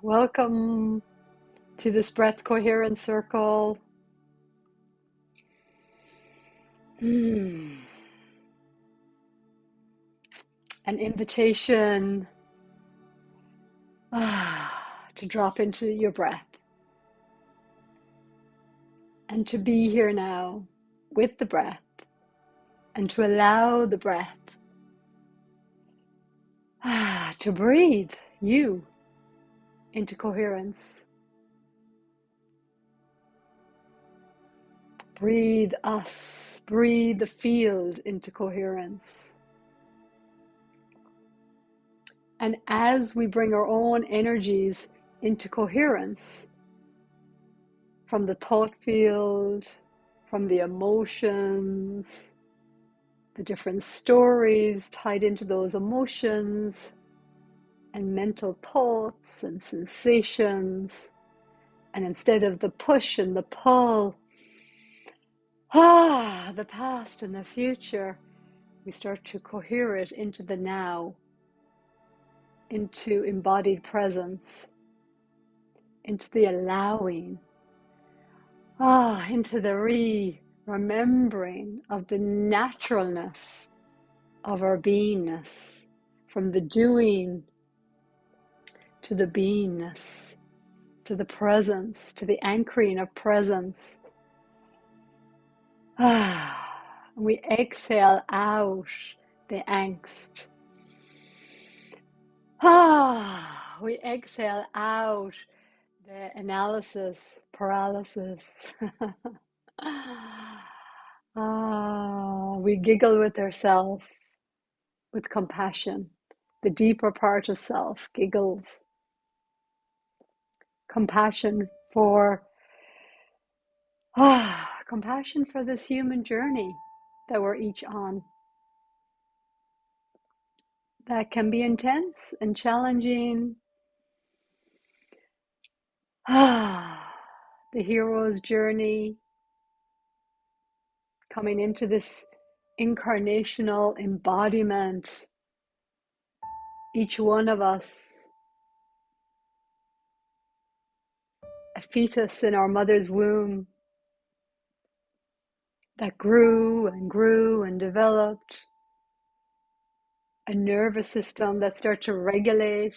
Welcome to this breath coherence circle. An invitation to drop into your breath and to be here now with the breath and to allow the breath to breathe you into coherence. Breathe us, breathe the field into coherence. And as we bring our own energies into coherence, from the thought field, from the emotions, the different stories tied into those emotions, and mental thoughts and sensations, and instead of the push and the pull, the past and the future, we start to cohere it into the now, into embodied presence, into the allowing, into the remembering of the naturalness of our beingness, from the doing to the beingness, to the presence, to the anchoring of presence. We exhale out the angst. We exhale out the analysis paralysis. We giggle with ourselves with compassion. The deeper part of self giggles. Compassion for this human journey that we're each on. That can be intense and challenging. The hero's journey, coming into this incarnational embodiment, each one of us, a fetus in our mother's womb that grew and grew and developed, a nervous system that starts to regulate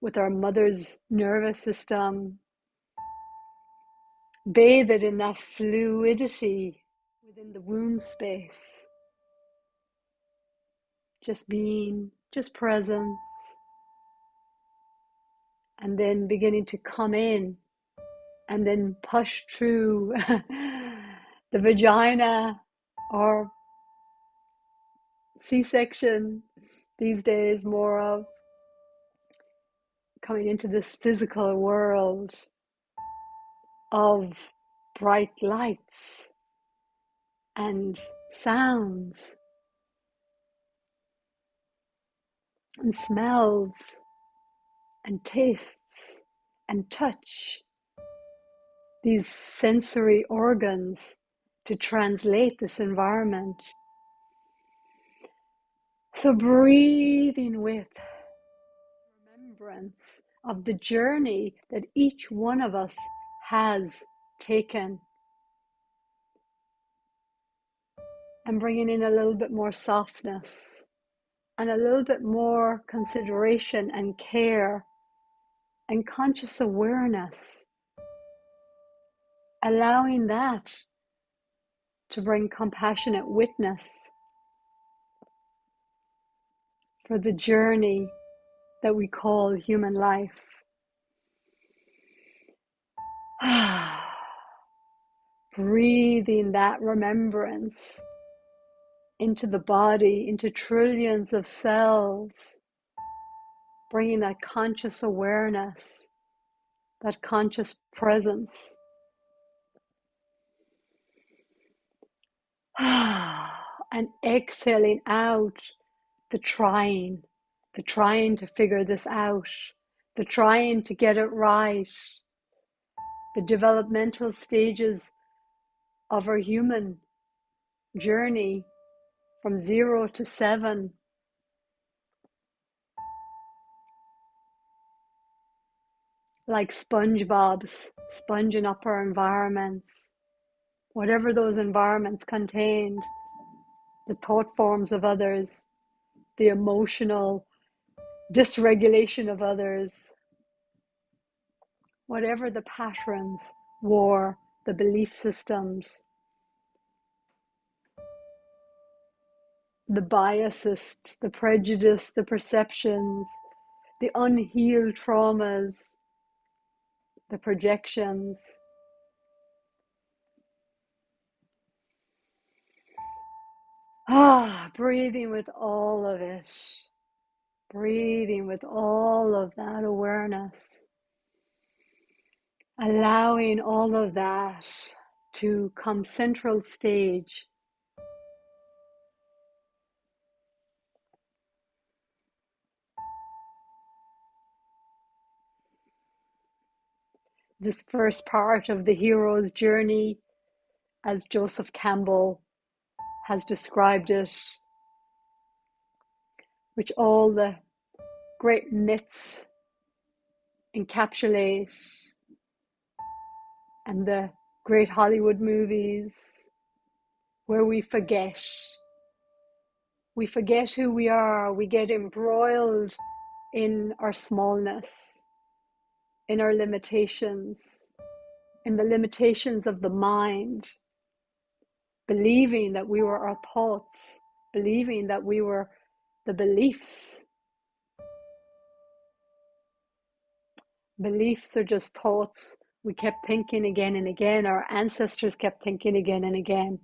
with our mother's nervous system, bathed in that fluidity within the womb space, just being, just presence, and then beginning to come in and then push through the vagina, or C-section these days, more of coming into this physical world of bright lights and sounds and smells and tastes and touch, these sensory organs to translate this environment. So breathing with remembrance of the journey that each one of us has taken, and bringing in a little bit more softness and a little bit more consideration and care and conscious awareness, allowing that to bring compassionate witness for the journey that we call human life. Breathing that remembrance into the body, into trillions of cells, bringing that conscious awareness, that conscious presence. And exhaling out the trying to figure this out, the trying to get it right, the developmental stages of our human journey from 0 to 7. like SpongeBob's, sponging up our environments, whatever those environments contained, the thought forms of others, the emotional dysregulation of others, whatever the patterns were, the belief systems, the biases, the prejudice, the perceptions, the unhealed traumas, the projections. Breathing with all of it. Breathing with all of that awareness. Allowing all of that to come central stage. This first part of the hero's journey, as Joseph Campbell has described it, which all the great myths encapsulate, and the great Hollywood movies, where we forget who we are. We get embroiled in our smallness, in our limitations, in the limitations of the mind, believing that we were our thoughts, believing that we were the beliefs. Beliefs are just thoughts we kept thinking again and again, our ancestors kept thinking again and again,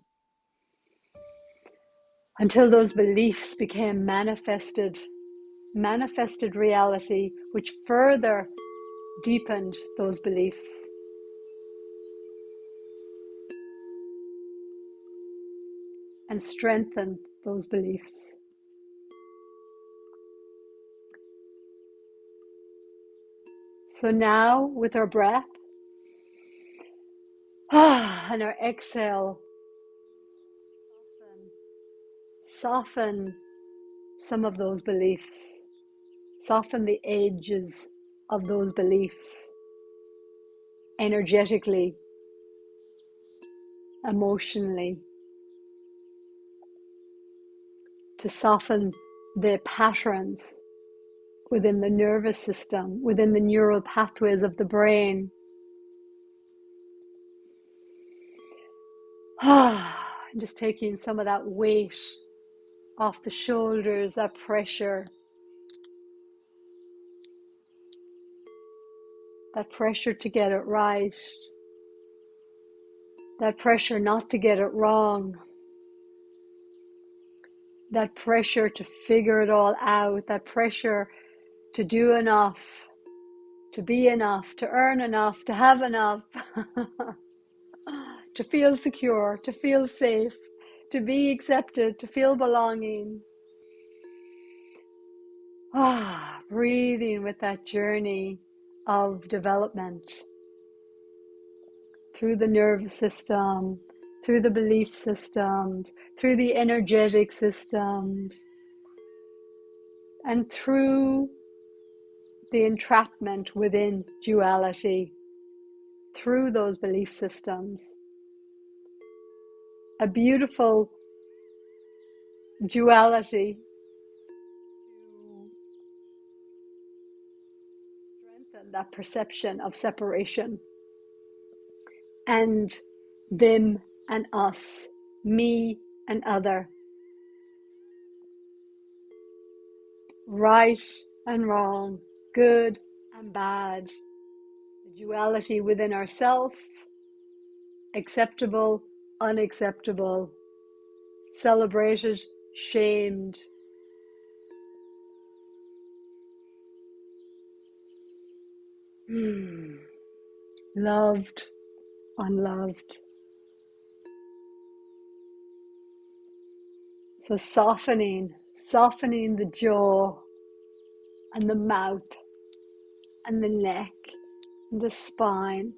until those beliefs became manifested reality, which further deepened those beliefs. And strengthened those beliefs. So now, with our breath and our exhale, soften some of those beliefs, soften the edges of those beliefs, energetically, emotionally, to soften the patterns within the nervous system, within the neural pathways of the brain. Just taking some of that weight off the shoulders, that pressure to get it right, that pressure not to get it wrong, that pressure to figure it all out, that pressure to do enough, to be enough, to earn enough, to have enough, to feel secure, to feel safe, to be accepted, to feel belonging. Breathing with that journey of development through the nervous system, through the belief systems, through the energetic systems, and through the entrapment within duality, through those belief systems. A beautiful duality to strengthen that perception of separation, and them and us, me and other, right and wrong, good and bad, the duality within ourself, acceptable, unacceptable, celebrated, shamed. Loved, unloved. So softening the jaw and the mouth and the neck and the spine.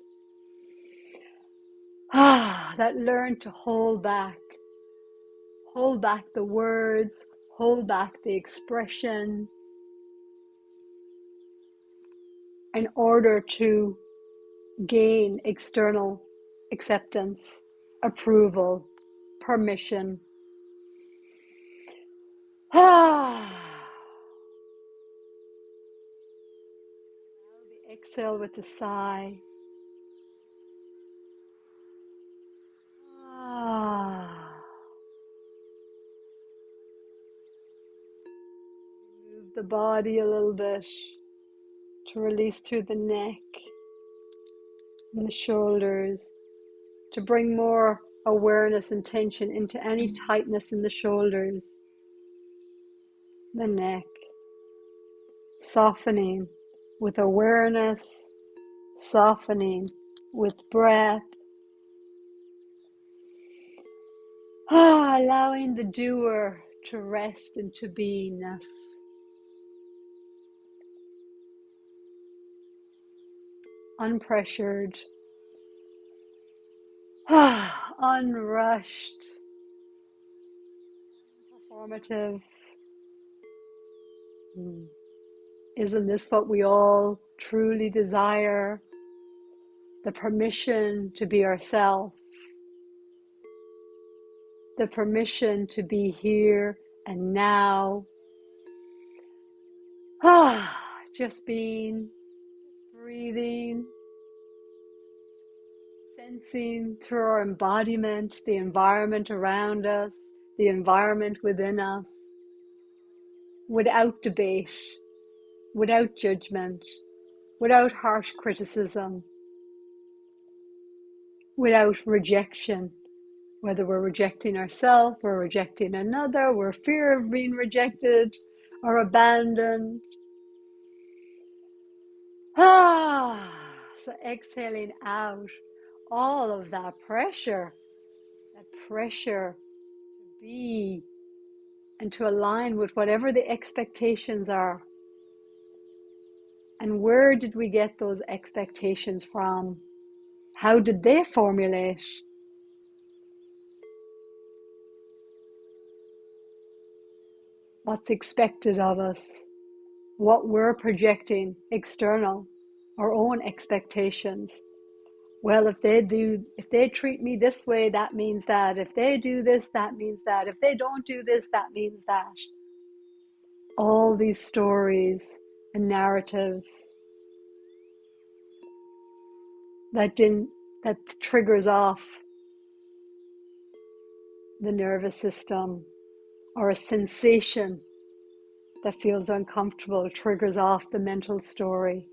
That learn to hold back the words, hold back the expression, in order to gain external acceptance, approval, permission. Exhale with a sigh. Move the body a little bit to release through the neck and the shoulders, to bring more awareness and tension into any tightness in the shoulders, the neck, softening with awareness, softening with breath. Allowing the doer to rest into beingness. Unpressured, unrushed, performative. Isn't this what we all truly desire? The permission to be ourselves. The permission to be here and now. Just being, breathing, sensing through our embodiment, the environment around us, the environment within us, without debate, without judgment, without harsh criticism, without rejection, whether we're rejecting ourselves or rejecting another, we're fear of being rejected or abandoned. So exhaling out all of that pressure to be and to align with whatever the expectations are. And where did we get those expectations from? How did they formulate? What's expected of us? What we're projecting external, our own expectations. Well, if they treat me this way, that means that. If they do this, that means that. If they don't do this, that means that. All these stories and narratives that triggers off the nervous system, or a sensation that feels uncomfortable triggers off the mental story.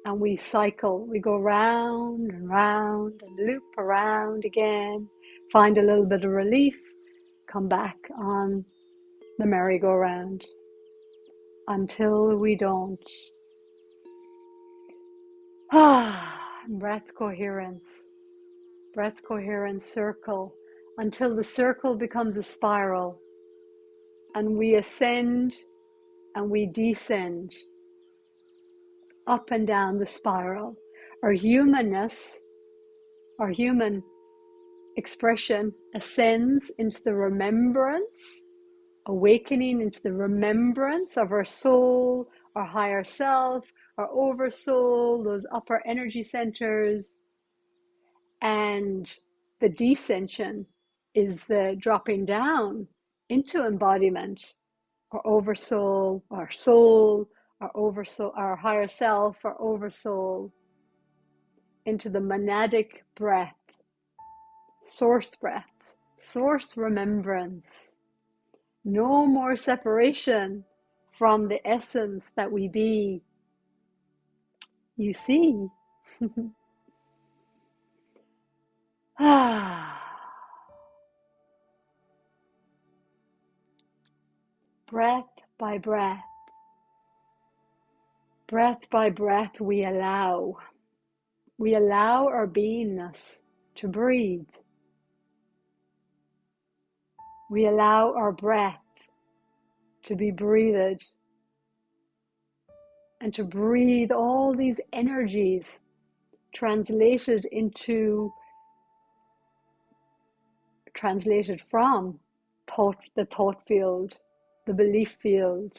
And we cycle, we go round and round and loop around again, find a little bit of relief, come back on the merry-go-round until we don't. Breath coherence circle, until the circle becomes a spiral and we ascend and we descend up and down the spiral. Our humanness, our human expression ascends into the remembrance, awakening into the remembrance of our soul, our higher self, our oversoul, those upper energy centers. And the descension is the dropping down into embodiment, our oversoul, our soul, our oversoul, our higher self, our oversoul, into the monadic breath, source remembrance. No more separation from the essence that we be. You see. Breath by breath, we allow our beingness to breathe. We allow our breath to be breathed, and to breathe all these energies translated from the thought field, the belief field,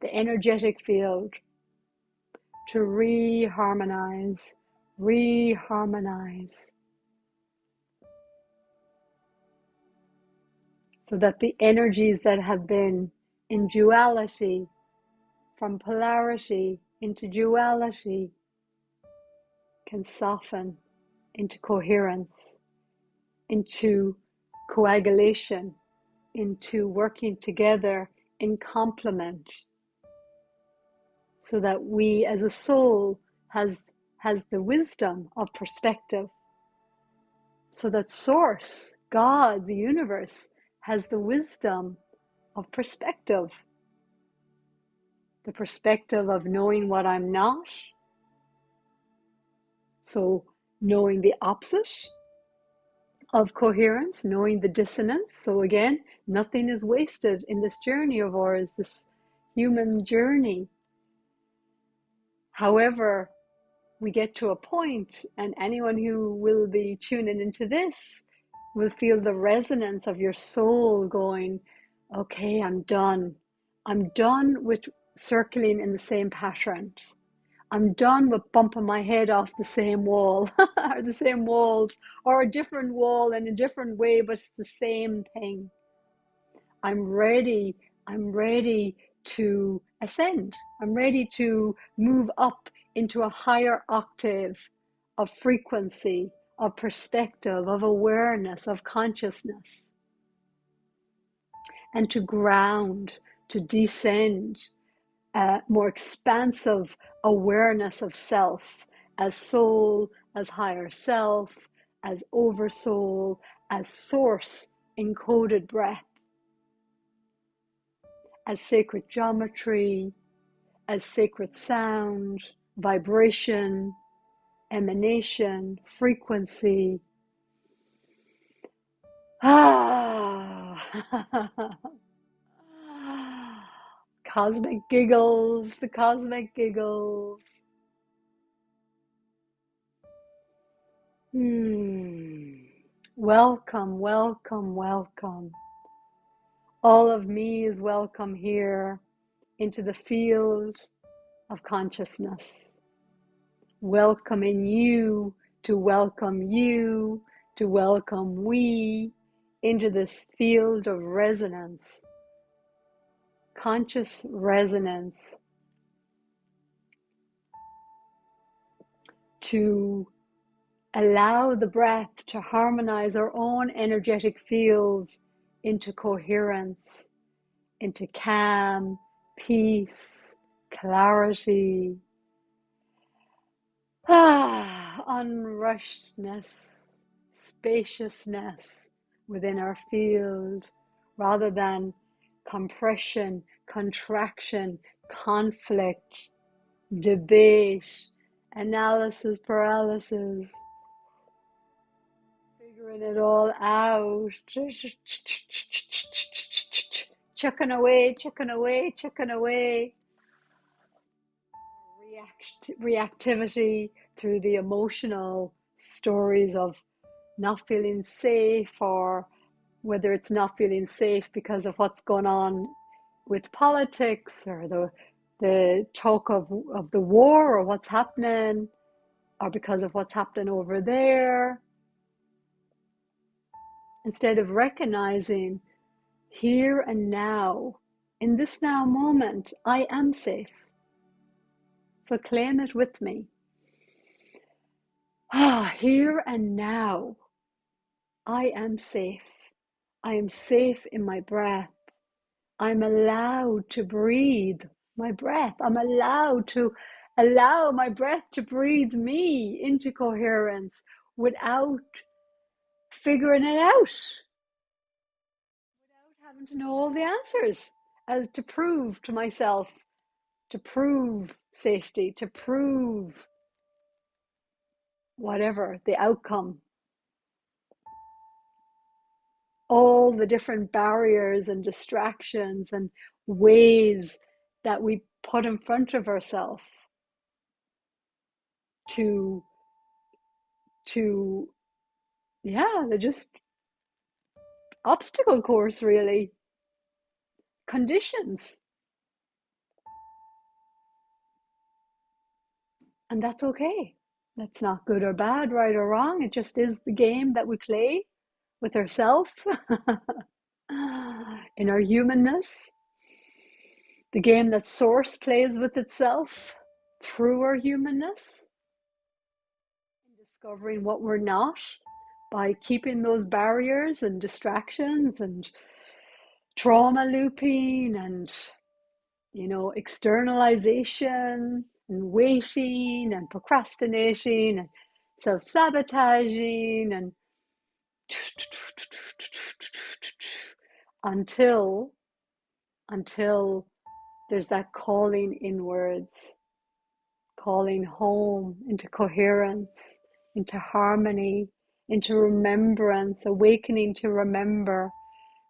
the energetic field, to re-harmonize, re-harmonize, so that the energies that have been in duality, from polarity into duality, can soften into coherence, into coagulation, into working together in complement, so that we as a soul has the wisdom of perspective, so that source, God, the universe, has the wisdom of perspective, the perspective of knowing what I'm not, so knowing the opposite of coherence, knowing the dissonance. So again, nothing is wasted in this journey of ours, this human journey. However, we get to a point, and anyone who will be tuning into this will feel the resonance of your soul going, okay, I'm done. I'm done with circling in the same patterns. I'm done with bumping my head off the same wall or the same walls, or a different wall in a different way, but it's the same thing. I'm ready. I'm ready to ascend. I'm ready to move up into a higher octave of frequency, of perspective, of awareness, of consciousness, and to ground, to descend, more expansive awareness of self as soul, as higher self, as oversoul, as source encoded breath, as sacred geometry, as sacred sound, vibration, emanation, frequency. Cosmic giggles, the cosmic giggles. Welcome, welcome, welcome. All of me is welcome here into the field of consciousness. Welcoming you, to welcome we into this field of resonance, conscious resonance, to allow the breath to harmonize our own energetic fields into coherence, into calm, peace, clarity, unrushedness, spaciousness within our field, rather than compression, contraction, conflict, debate, analysis paralysis, figuring it all out, chucking away, reactivity through the emotional stories of not feeling safe, or whether it's not feeling safe because of what's going on with politics, or the talk of the war, or what's happening, or because of what's happening over there, instead of recognizing here and now, in this now moment, I am safe. So claim it with me. Here and now, I am safe. I am safe in my breath. I'm allowed to breathe my breath. I'm allowed to allow my breath to breathe me into coherence without figuring it out, without having to know all the answers, as to prove to myself, to prove safety, to prove whatever the outcome. All the different barriers and distractions and ways that we put in front of ourselves to they're just obstacle course, really, conditions. And that's okay. That's not good or bad, right or wrong. It just is the game that we play with ourselves in our humanness, the game that Source plays with itself through our humanness, discovering what we're not by keeping those barriers and distractions and trauma looping and, externalization and waiting and procrastinating and self-sabotaging and until there's that calling inwards, calling home into coherence, into harmony, into remembrance, awakening to remember.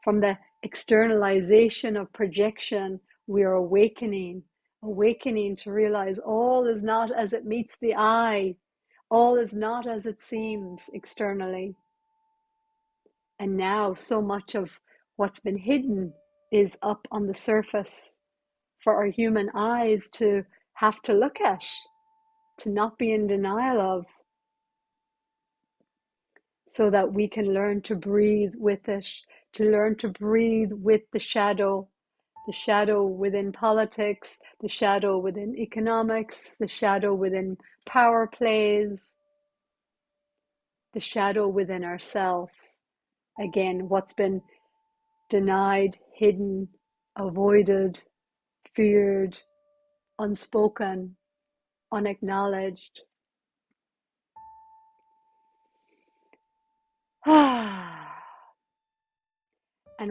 From the externalization of projection, we are awakening to realize all is not as it meets the eye, all is not as it seems externally. And now so much of what's been hidden is up on the surface for our human eyes to have to look at, to not be in denial of, so that we can learn to breathe with it, to learn to breathe with the shadow within politics, the shadow within economics, the shadow within power plays, the shadow within ourself. Again, what's been denied, hidden, avoided, feared, unspoken, unacknowledged. And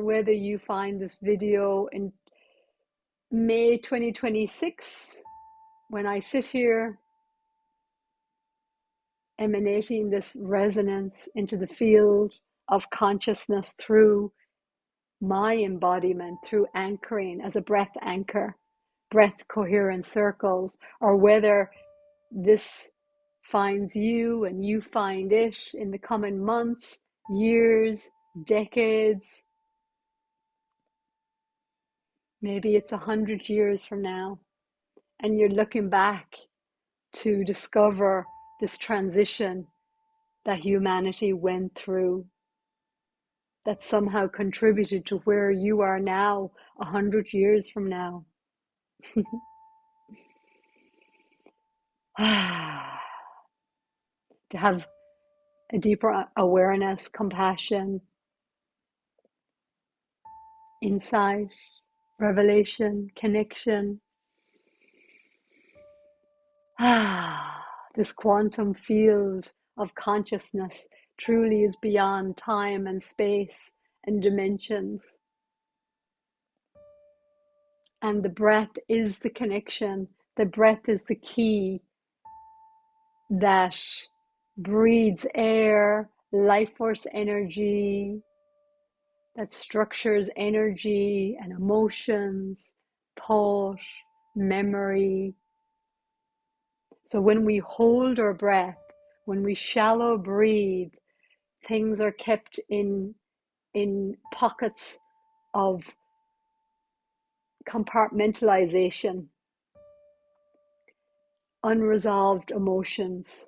whether you find this video in May 2026, when I sit here emanating this resonance into the field of consciousness through my embodiment, through anchoring as a breath anchor, breath coherence circles, or whether this finds you and you find it in the coming months, years, decades. Maybe it's 100 years from now, and you're looking back to discover this transition that humanity went through, that somehow contributed to where you are now 100 years from now. To have a deeper awareness, compassion, insight, revelation, connection. This quantum field of consciousness truly is beyond time and space and dimensions. And the breath is the connection. The breath is the key that breathes air, life force energy, that structures energy and emotions, thought, memory. So when we hold our breath, when we shallow breathe, things are kept in pockets of compartmentalization, unresolved emotions.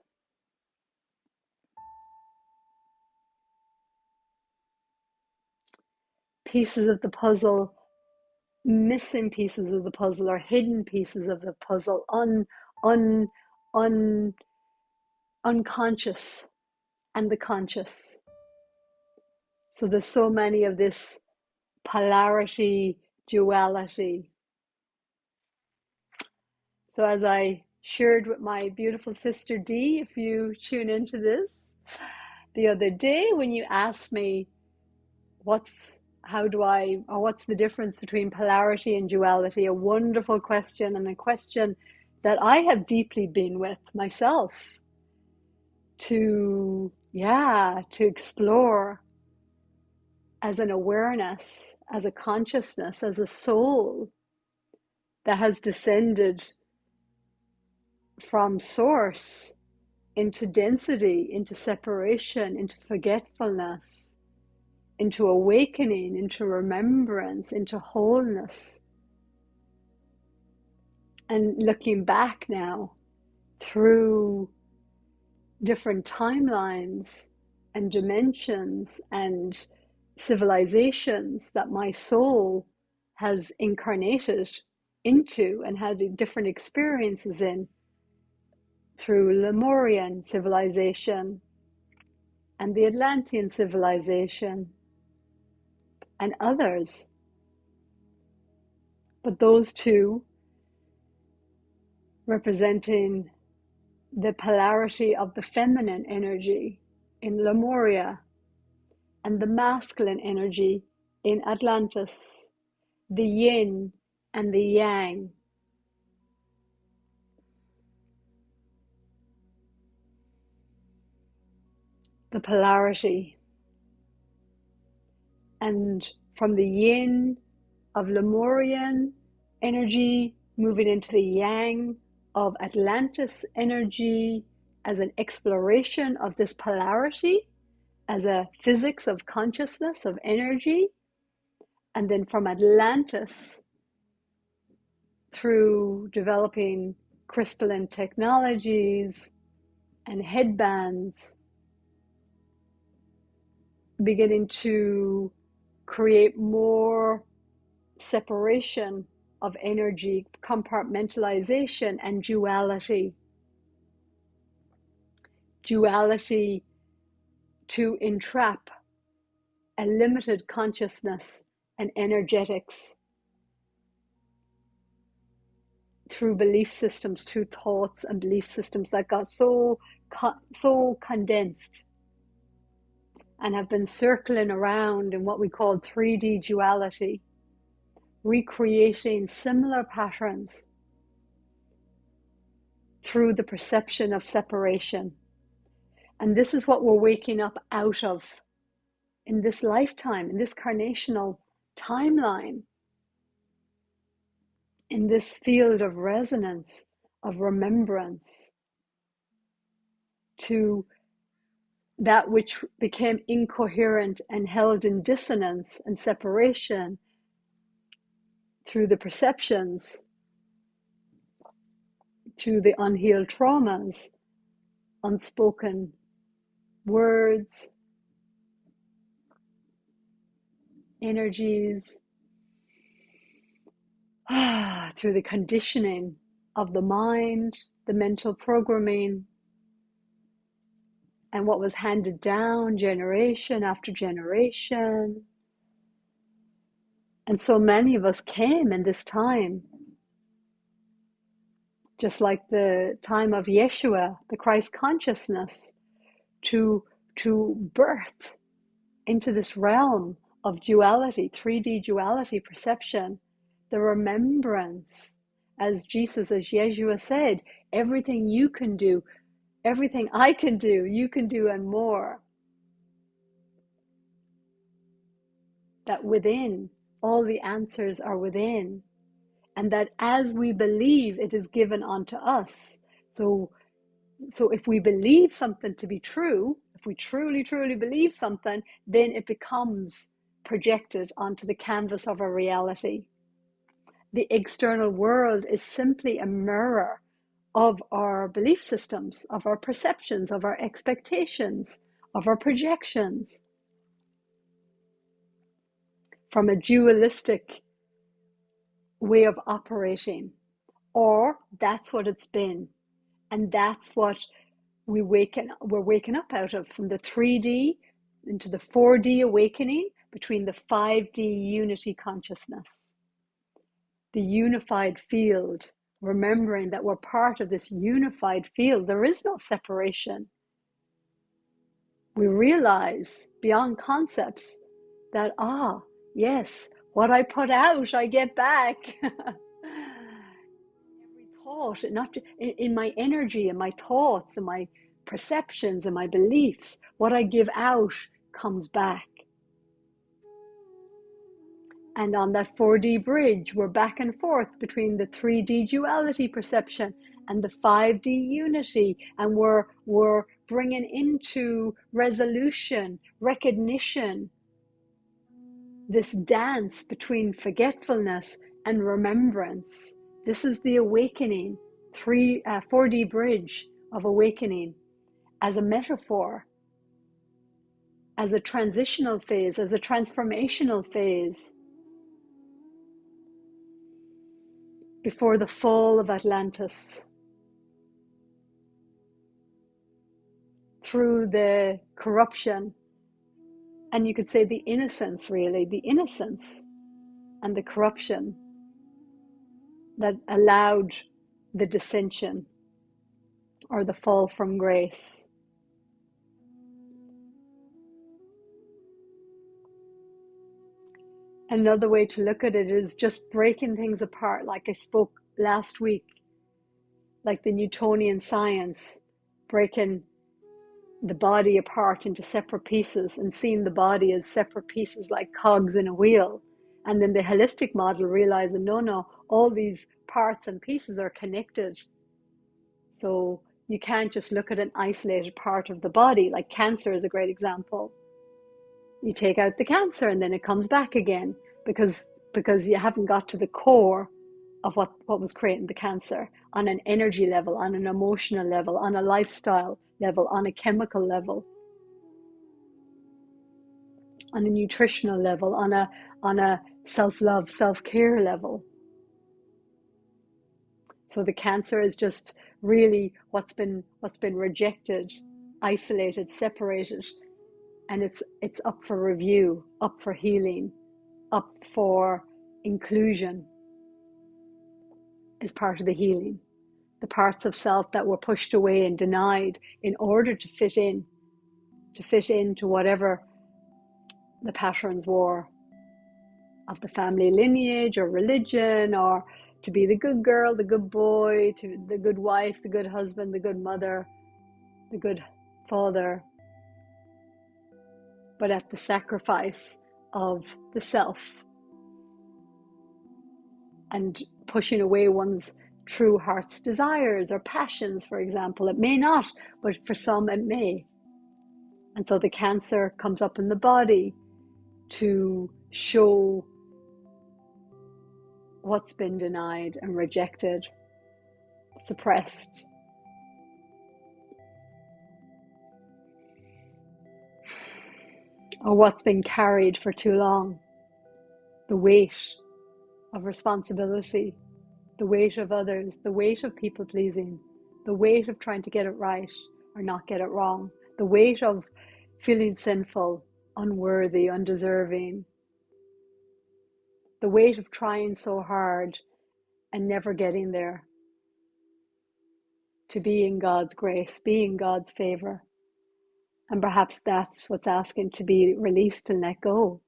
Pieces of the puzzle, missing pieces of the puzzle, or hidden pieces of the puzzle, unconscious and the conscious. So there's so many of this polarity, duality. So as I shared with my beautiful sister Dee, if you tune into this, the other day when you asked me what's the difference between polarity and duality, a wonderful question, and a question that I have deeply been with myself to explore as an awareness, as a consciousness, as a soul that has descended from source into density, into separation, into forgetfulness, into awakening, into remembrance, into wholeness. And looking back now through different timelines and dimensions and civilizations that my soul has incarnated into and had different experiences in, through Lemurian civilization and the Atlantean civilization and others. But those two representing the polarity of the feminine energy in Lemuria and the masculine energy in Atlantis, the yin and the yang. The polarity. And from the yin of Lemurian energy moving into the yang of Atlantis energy as an exploration of this polarity, as a physics of consciousness, of energy. And then from Atlantis, through developing crystalline technologies and headbands, beginning to create more separation of energy, compartmentalization, and duality. Duality to entrap a limited consciousness and energetics through belief systems, through thoughts and belief systems that got so condensed and have been circling around in what we call 3D duality, recreating similar patterns through the perception of separation. And this is what we're waking up out of in this lifetime, in this carnational timeline, in this field of resonance, of remembrance, to that which became incoherent and held in dissonance and separation through the perceptions, through the unhealed traumas, unspoken words, energies, through the conditioning of the mind, the mental programming, and what was handed down generation after generation. And so many of us came in this time, just like the time of Yeshua, the Christ consciousness, to birth into this realm of duality, 3D duality perception, the remembrance, as Jesus, as Yeshua said, everything you can do, everything I can do, you can do and more. That within, all the answers are within. And that as we believe, it is given unto us. So if we believe something to be true, if we truly, truly believe something, then it becomes projected onto the canvas of our reality. The external world is simply a mirror of our belief systems, of our perceptions, of our expectations, of our projections. From a dualistic way of operating, or that's what it's been, and that's what we're waking up out of, from the 3D into the 4D awakening, between the 5D unity consciousness, the unified field, remembering that we're part of this unified field. There is no separation. We realize beyond concepts that, yes, what I put out, I get back. Every thought, not in my energy, in my thoughts, in my perceptions, and my beliefs, what I give out comes back. And on that 4D bridge, we're back and forth between the 3D duality perception and the 5D unity, and we're bringing into resolution, recognition, this dance between forgetfulness and remembrance. This is the awakening 4D bridge of awakening as a metaphor, as a transitional phase, as a transformational phase before the fall of Atlantis, through the corruption, and you could say the innocence, really, the innocence and the corruption that allowed the dissension or the fall from grace. Another way to look at it is just breaking things apart, like I spoke last week, like the Newtonian science, breaking the body apart into separate pieces and seeing the body as separate pieces like cogs in a wheel. And then the holistic model realizing, no, all these parts and pieces are connected. So you can't just look at an isolated part of the body, like cancer is a great example. You take out the cancer and then it comes back again because you haven't got to the core of what was creating the cancer on an energy level, on an emotional level, on a lifestyle level, on a chemical level, on a nutritional level, on a self-love, self-care level. So the cancer is just really what's been rejected, isolated, separated, and it's up for review, up for healing, up for inclusion is part of the healing. The parts of self that were pushed away and denied in order to fit into whatever the patterns were of the family lineage or religion, or to be the good girl, the good boy, to the good wife, the good husband, the good mother, the good father, but at the sacrifice of the self and pushing away one's true heart's desires or passions, for example. It may not, but for some it may. And so the cancer comes up in the body to show what's been denied and rejected, suppressed. Or what's been carried for too long. The weight of responsibility, the weight of others, the weight of people pleasing, the weight of trying to get it right or not get it wrong, the weight of feeling sinful, unworthy, undeserving, the weight of trying so hard and never getting there, to be in God's grace, be in God's favor. And perhaps that's what's asking to be released and let go.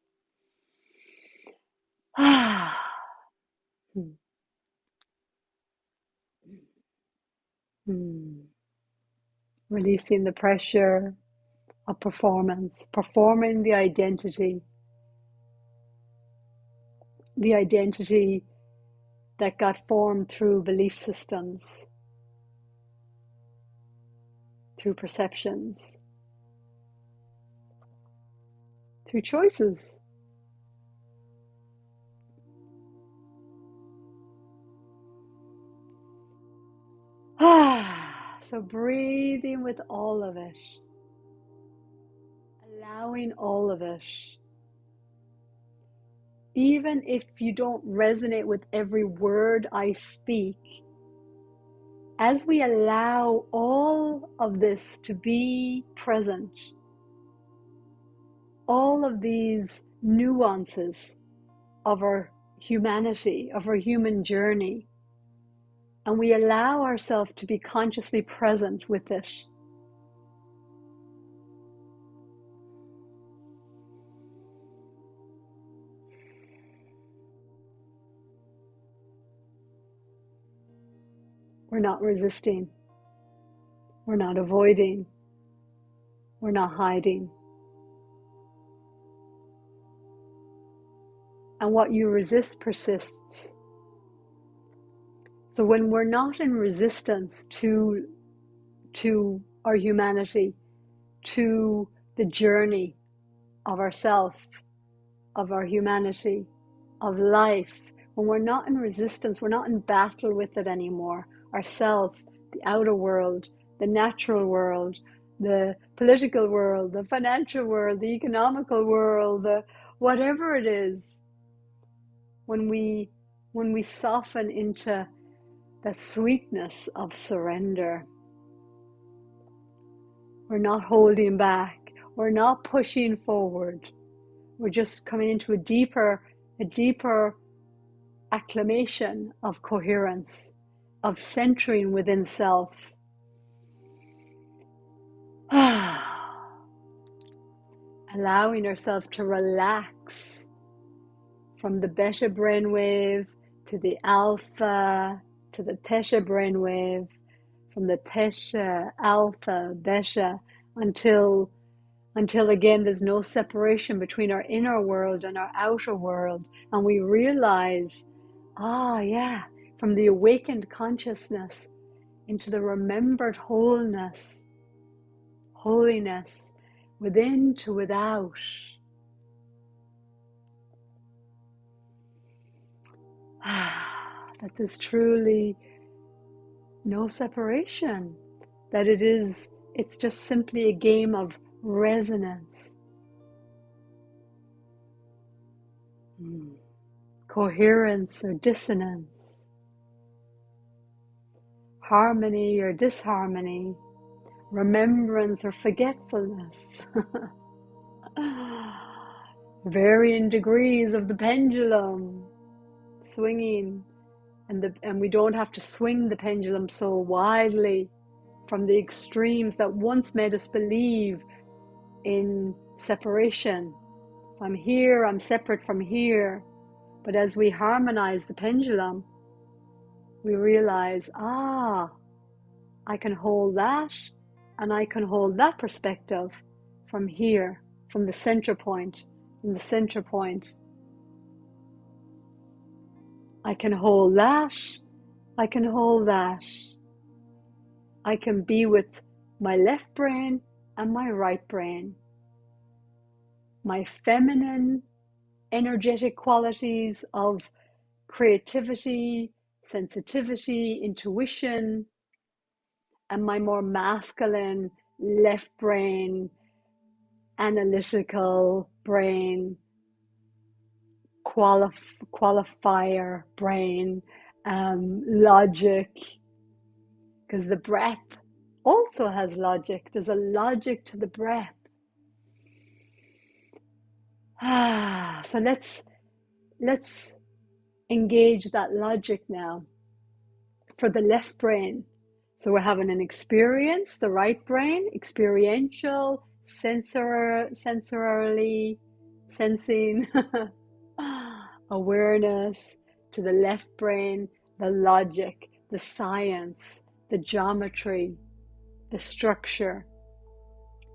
Releasing the pressure of performance, performing the identity that got formed through belief systems, through perceptions, through choices. So breathing with all of it, allowing all of it. Even if you don't resonate with every word I speak, as we allow all of this to be present, all of these nuances of our humanity, of our human journey, and we allow ourselves to be consciously present with it, we're not resisting, we're not avoiding, we're not hiding. And what you resist persists. So when we're not in resistance to our humanity, to the journey of ourself, of our humanity, of life, when we're not in resistance, we're not in battle with it anymore. ourself, the outer world, the natural world, the political world, the financial world, the economical world, whatever it is, when we soften into that sweetness of surrender, we're not holding back, we're not pushing forward, we're just coming into a deeper acclamation of coherence, of centering within self. Allowing ourselves to relax from the beta brainwave to the alpha to the theta brainwave, from the theta, alpha, beta, until again there's no separation between our inner world and our outer world, and we realize, from the awakened consciousness into the remembered wholeness, holiness, within to without. That there's truly no separation, that it's just simply a game of resonance. Coherence or dissonance, harmony or disharmony, remembrance or forgetfulness. Varying degrees of the pendulum swinging, and we don't have to swing the pendulum so wildly from the extremes that once made us believe in separation. If I'm here, I'm separate from here. But as we harmonize the pendulum, we realize, I can hold that, and I can hold that perspective from here, from the center point, in the center point. I can hold that, I can hold that. I can be with my left brain and my right brain. My feminine energetic qualities of creativity, sensitivity, intuition, and my more masculine left brain, analytical brain, qualifier brain, logic, because the breath also has logic. There's a logic to the breath. So let's engage that logic now for the left brain. So we're having an experience, the right brain, experiential, sensorily, sensing, awareness, to the left brain, the logic, the science, the geometry, the structure,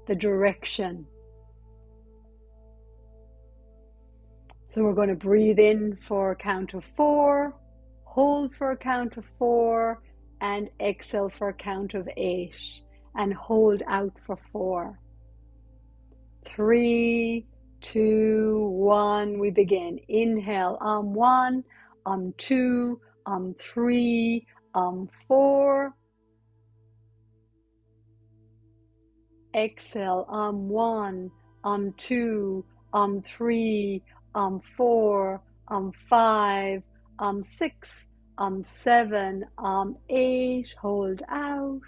the direction. So we're going to breathe in for a count of 4, hold for a count of 4, and exhale for a count of 8, and hold out for 4. 3, 2, 1, we begin. Inhale, 1, 2, 3, 4. Exhale, 1, 2, 3, 4, 5, 6, 7, 8. Hold out.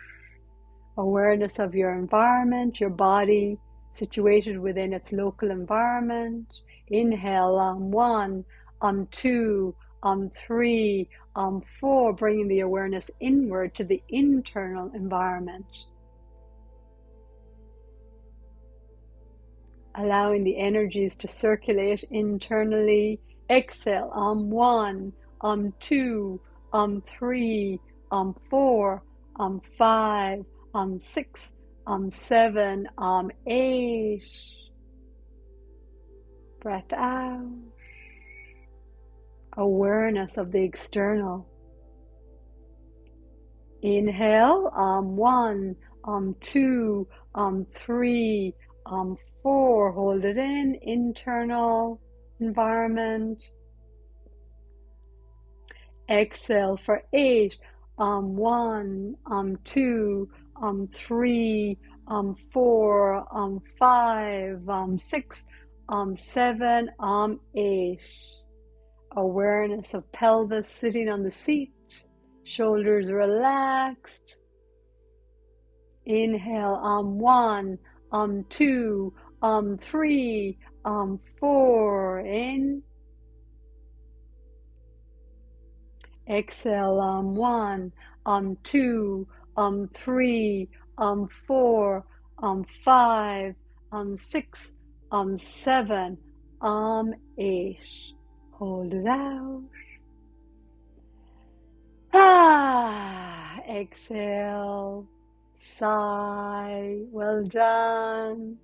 Awareness of your environment, your body situated within its local environment. Inhale, 1, 2, 3, 4, bringing the awareness inward to the internal environment. Allowing the energies to circulate internally. Exhale, 1, 2, 3, 4, 5, 6, 7, 8. Breath out. Awareness of the external. Inhale, 1, 2, 3, 4. Hold it in, internal environment. Exhale for 8, 1, 2, 3, 4, 5, 6, 7, 8. Awareness of pelvis sitting on the seat, shoulders relaxed. Inhale, 1, 2, 3, 4, in. Exhale, 1, 2, 3, 4, 5, 6, 7, 8. Hold it out. Exhale. Sigh. Well done.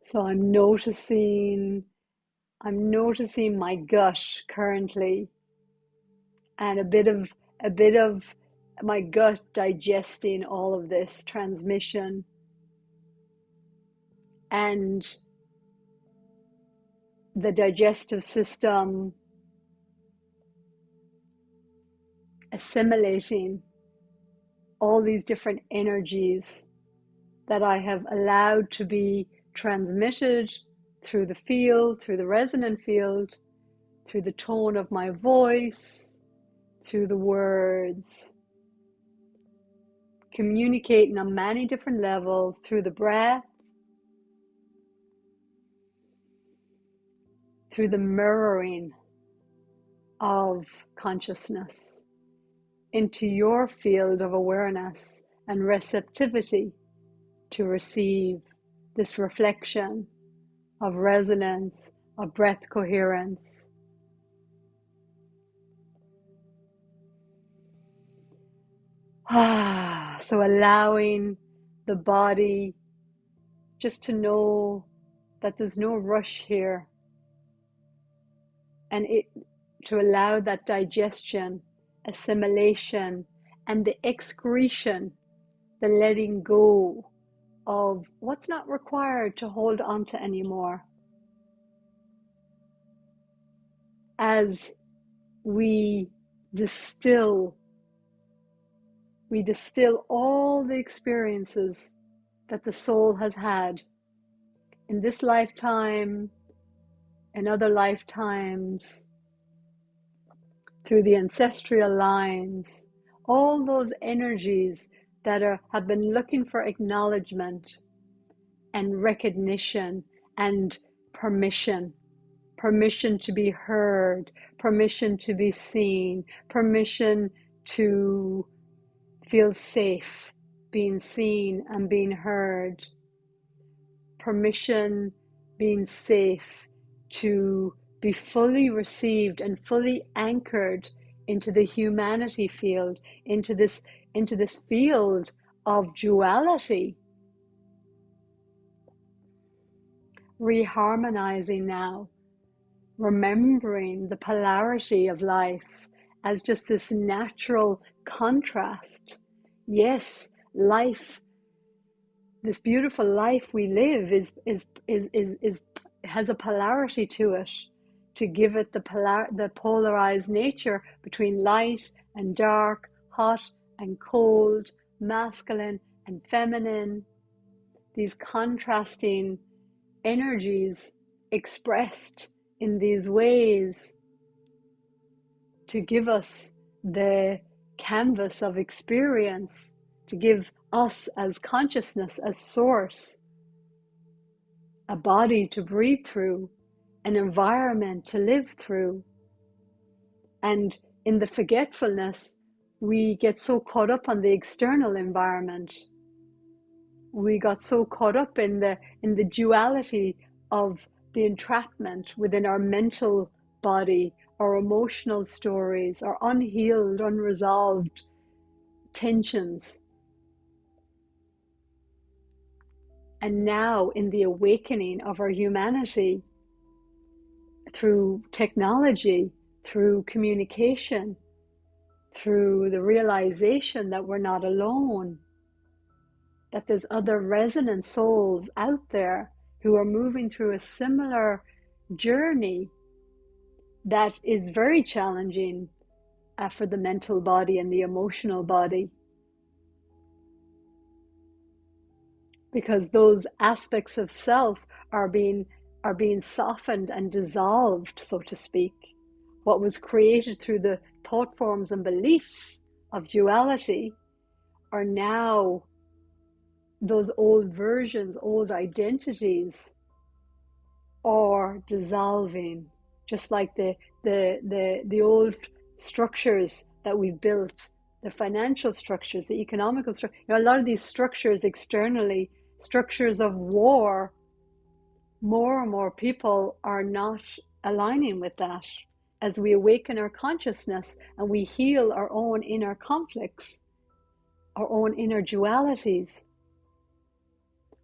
So I'm noticing my gut currently, and a bit of my gut digesting all of this transmission, and the digestive system assimilating all these different energies that I have allowed to be transmitted through the field, through the resonant field, through the tone of my voice, through the words, communicating on many different levels, through the breath, through the mirroring of consciousness into your field of awareness and receptivity to receive this reflection of resonance, of breath coherence. So allowing the body just to know that there's no rush here, and to allow that digestion, assimilation, and the excretion, the letting go of what's not required to hold on to anymore. As we distill all the experiences that the soul has had in this lifetime, in other lifetimes, through the ancestral lines, all those energies that have been looking for acknowledgement and recognition and permission to be heard, permission to be seen, permission to feel safe being seen and being heard, permission being safe to be fully received and fully anchored into the humanity field, into this field of duality. Re-harmonizing now, remembering the polarity of life as just this natural contrast. Yes, life, this beautiful life we live has a polarity to it, to give it the polarized nature between light and dark, hot and cold, masculine and feminine, these contrasting energies expressed in these ways to give us the canvas of experience, to give us as consciousness, as source, a body to breathe through, an environment to live through. And in the forgetfulness, we get so caught up on the external environment. We got so caught up in the duality of the entrapment within our mental body, our emotional stories, our unhealed, unresolved tensions. And now, in the awakening of our humanity, through technology, through communication, through the realization that we're not alone, that there's other resonant souls out there who are moving through a similar journey that is very challenging for the mental body and the emotional body, because those aspects of self are being softened and dissolved, so to speak. What was created through the thought forms and beliefs of duality are now those old versions, old identities are dissolving, just like the old structures that we've built, the financial structures, the economical structure. A lot of these structures externally, structures of war, more and more people are not aligning with that. As we awaken our consciousness and we heal our own inner conflicts, our own inner dualities,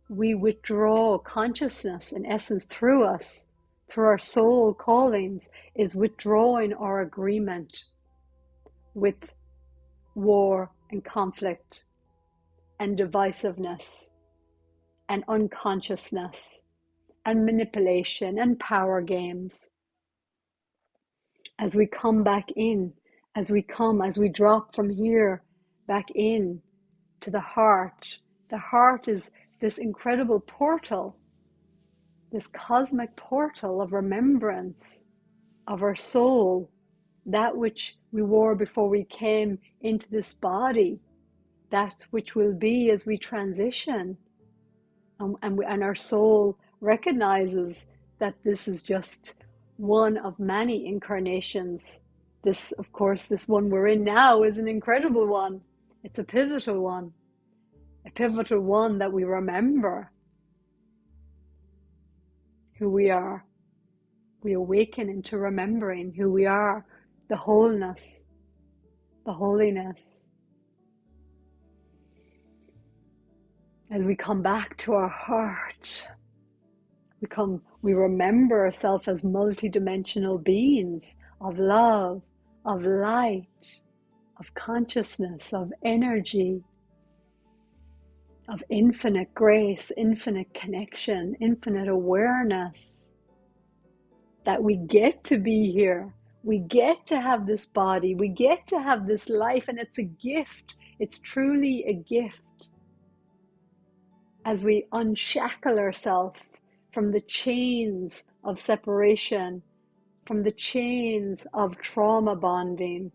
we withdraw consciousness, in essence, through us, through our soul callings, is withdrawing our agreement with war and conflict and divisiveness and unconsciousness and manipulation and power games. As we come back in, as we drop from here back in to the heart is this incredible portal, this cosmic portal of remembrance of our soul, that which we wore before we came into this body, that which will be as we transition. And our soul recognizes that this is just one of many incarnations. This, of course, this one we're in now is an incredible one. It's a pivotal one that we remember who we are. We awaken into remembering who we are, the wholeness, the holiness. As we come back to our heart, we remember ourselves as multidimensional beings of love, of light, of consciousness, of energy, of infinite grace, infinite connection, infinite awareness, that we get to be here. We get to have this body. We get to have this life, and it's a gift. It's truly a gift. As we unshackle ourselves from the chains of separation, from the chains of trauma bonding,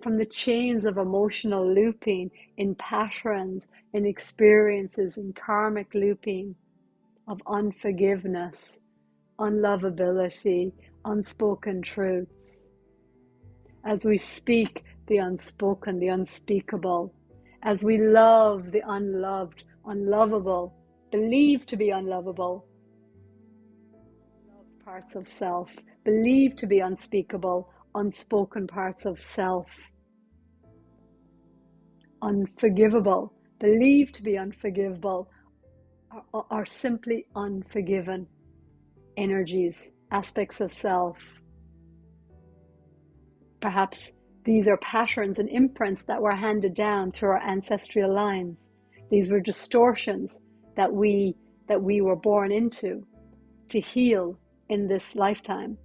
from the chains of emotional looping in patterns, in experiences, in karmic looping of unforgiveness, unlovability, unspoken truths. As we speak the unspoken, the unspeakable, as we love the unloved, unlovable, believed to be unlovable, loved parts of self, believed to be unspeakable, unspoken parts of self, unforgivable, believed to be unforgivable, are simply unforgiven energies, aspects of self. Perhaps these are patterns and imprints that were handed down through our ancestral lines. These were distortions that we were born into, to heal in this lifetime,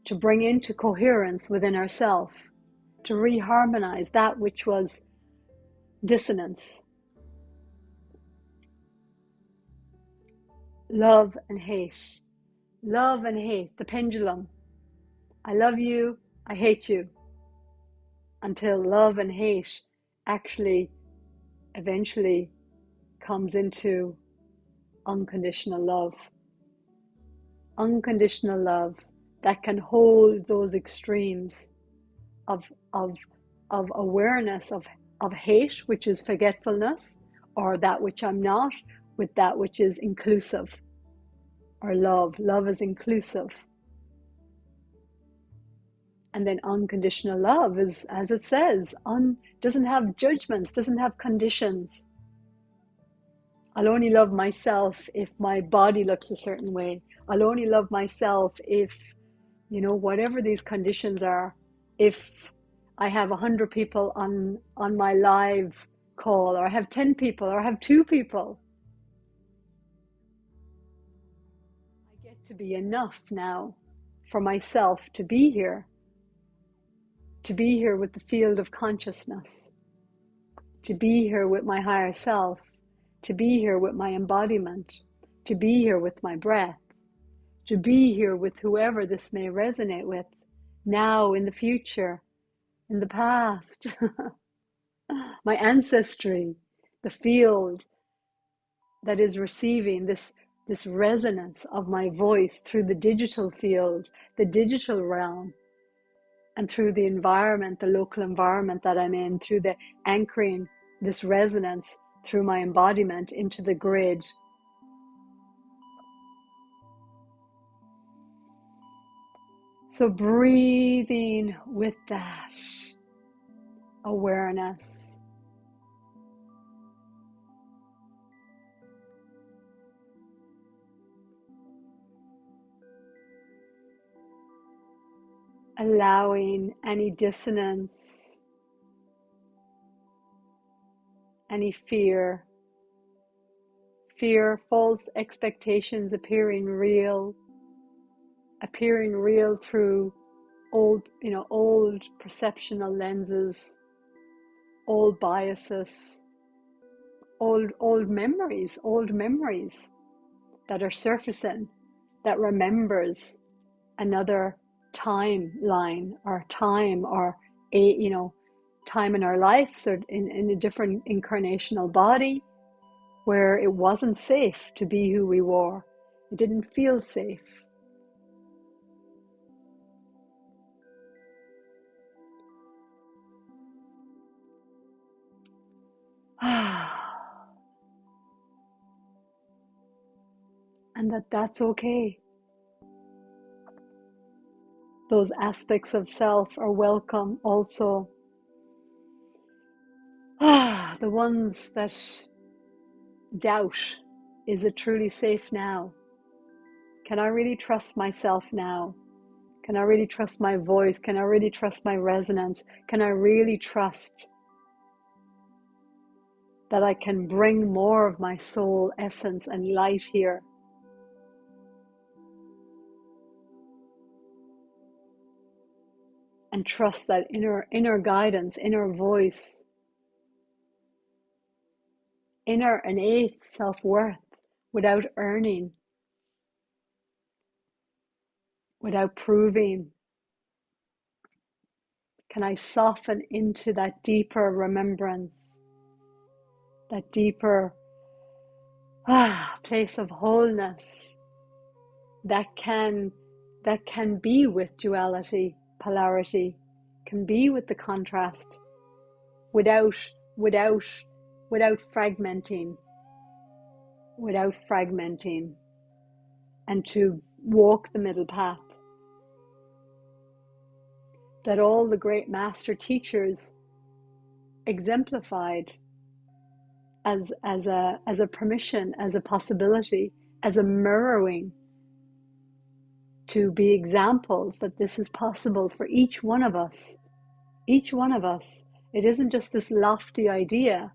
to bring into coherence within ourself, to re-harmonise that which was dissonance. Love and hate, the pendulum. I love you, I hate you, until love and hate actually eventually comes into unconditional love. Unconditional love that can hold those extremes of awareness of hate, which is forgetfulness, or that which I'm not, with that which is inclusive, or love. Love is inclusive. And then unconditional love is, as it says, doesn't have judgments, doesn't have conditions. I'll only love myself if my body looks a certain way. I'll only love myself if, whatever these conditions are, if I have 100 people on my live call, or I have 10 people, or I have 2 people. I get to be enough now for myself to be here with the field of consciousness, to be here with my higher self, to be here with my embodiment, to be here with my breath, to be here with whoever this may resonate with, now, in the future, in the past, my ancestry, the field that is receiving this resonance of my voice through the digital field, the digital realm, and through the environment, the local environment that I'm in, through the anchoring this resonance through my embodiment into the grid. So breathing with that awareness. Allowing any dissonance, any fear, false expectations appearing real through old perceptional lenses, old biases, old memories that are surfacing, that remembers another timeline or time, or time in our lives, or in a different incarnational body where it wasn't safe to be who we were. It didn't feel safe. And that's okay. Those aspects of self are welcome also. The ones that doubt, is it truly safe now? Can I really trust myself now? Can I really trust my voice? Can I really trust my resonance? Can I really trust that I can bring more of my soul essence and light here? And trust that inner guidance, inner voice, inner innate self-worth, without earning, without proving. Can I soften into that deeper remembrance, that deeper place of wholeness that can be with duality, polarity, can be with the contrast, without fragmenting, and to walk the middle path that all the great master teachers exemplified as a permission, as a possibility, as a mirroring, to be examples that this is possible for each one of us. Each one of us. It isn't just this lofty idea.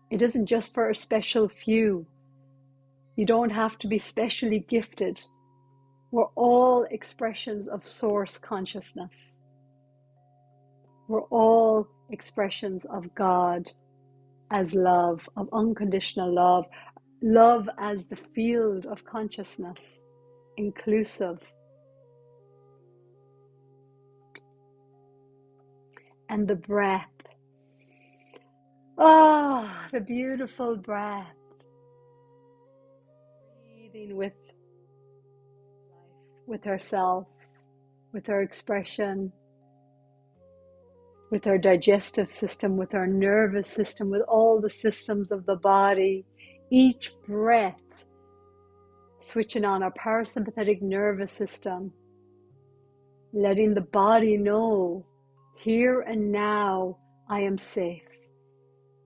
It isn't just for a special few. You don't have to be specially gifted. We're all expressions of source consciousness. We're all expressions of God as love, of unconditional love, love as the field of consciousness, inclusive. And the breath. The beautiful breath. Breathing with herself, with her expression, with our digestive system, with our nervous system, with all the systems of the body. Each breath switching on our parasympathetic nervous system, letting the body know, here and now, I am safe.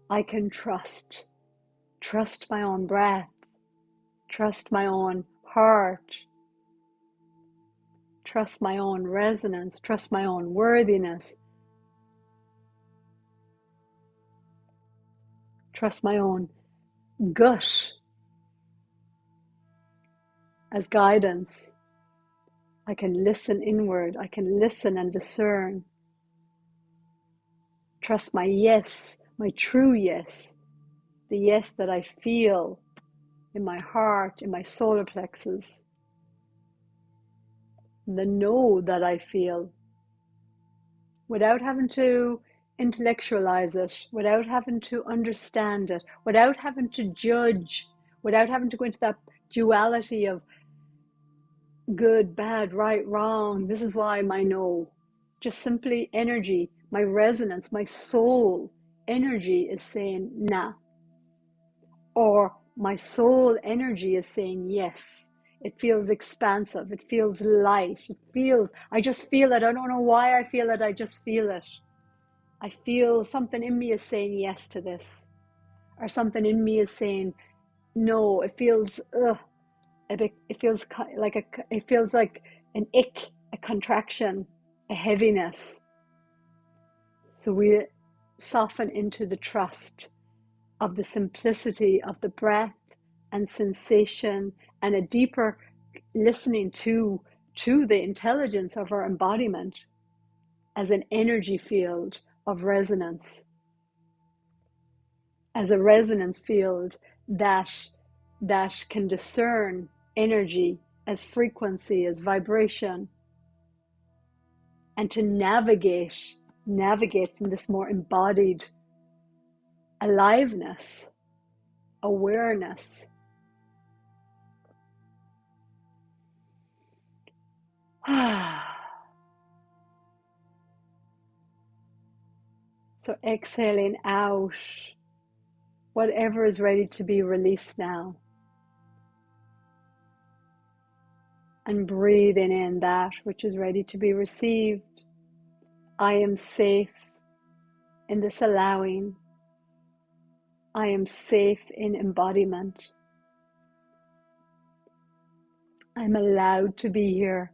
I can trust my own breath, trust my own heart, trust my own resonance, trust my own worthiness, trust my own gut. as guidance. I can listen inward. I can listen and discern. Trust my yes, my true yes, the yes that I feel in my heart, in my solar plexus, the no that I feel, without having to intellectualize it, without having to understand it, without having to judge, without having to go into that duality of good, bad, right, wrong. This is why my no. Just simply energy, my resonance, my soul energy is saying nah. Or my soul energy is saying yes. It feels expansive. It feels light. I just feel it. I don't know why I feel it. I just feel it. I feel something in me is saying yes to this. Or something in me is saying no. It feels, it feels like an ick, a contraction, a heaviness. So we soften into the trust of the simplicity of the breath and sensation, and a deeper listening to the intelligence of our embodiment as an energy field of resonance, as a resonance field that can discern energy as frequency, as vibration, and to navigate from this more embodied aliveness, awareness. So exhaling out whatever is ready to be released now, and breathing in that which is ready to be received. I am safe in this allowing. I am safe in embodiment. I'm allowed to be here.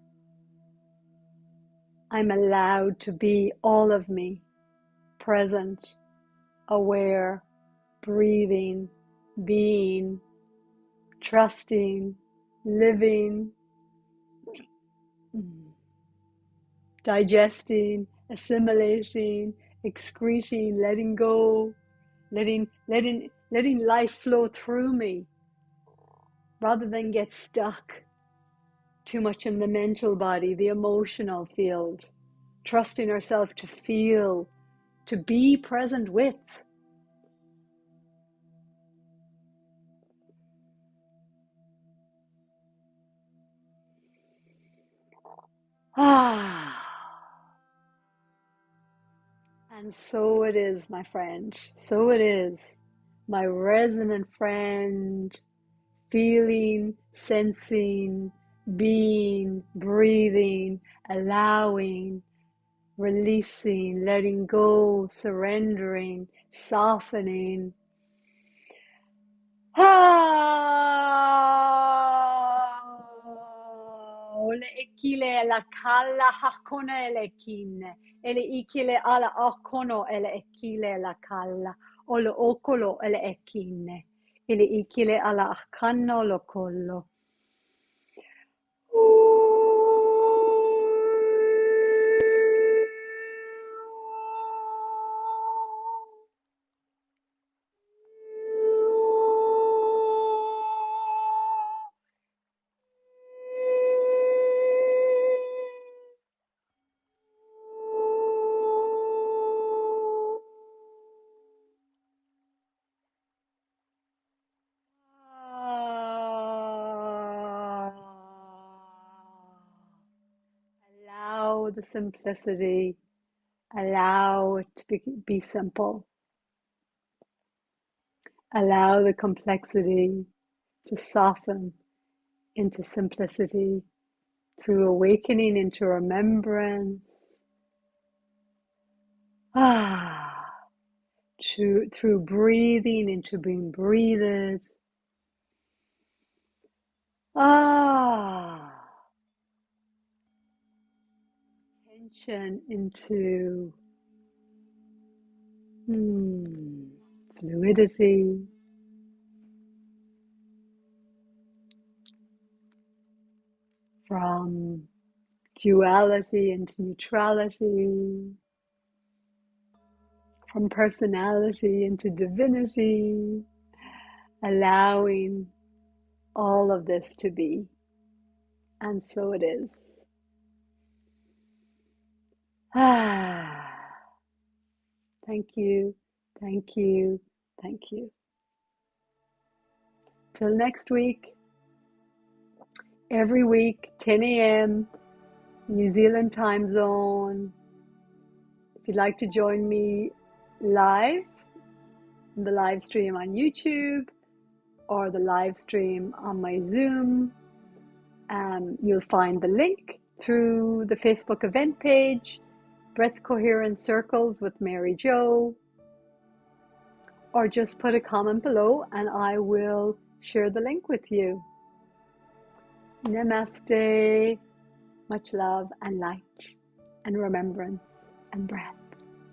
I'm allowed to be all of me, present, aware, breathing, being, trusting, living, digesting, assimilating, excreting, letting go, letting life flow through me, rather than get stuck too much in the mental body, the emotional field. Trusting ourselves to feel, to be present with. And so it is, my friend. So it is, my resonant friend. Feeling, sensing, being, breathing, allowing, releasing, letting go, surrendering, softening. Ole ikile la kala hakona ele kine. Ele ikile ala akono ele ikile la kala. Ole okolo ele ekine. Ele ikile ala akano lo kollo. Allow the simplicity, allow it to be simple. Allow the complexity to soften into simplicity through awakening into remembrance. Through breathing into being breathed. Attention into fluidity. from duality into neutrality, from personality into divinity, allowing all of this to be. And so it is. Thank you, thank you, thank you. Till next week, every week, 10 a.m. New Zealand time zone. If you'd like to join me live, in the live stream on YouTube or the live stream on my Zoom, you'll find the link through the Facebook event page, Breath Coherence Circles with Mary Jo, or just put a comment below and I will share the link with you. Namaste, much love and light and remembrance and breath.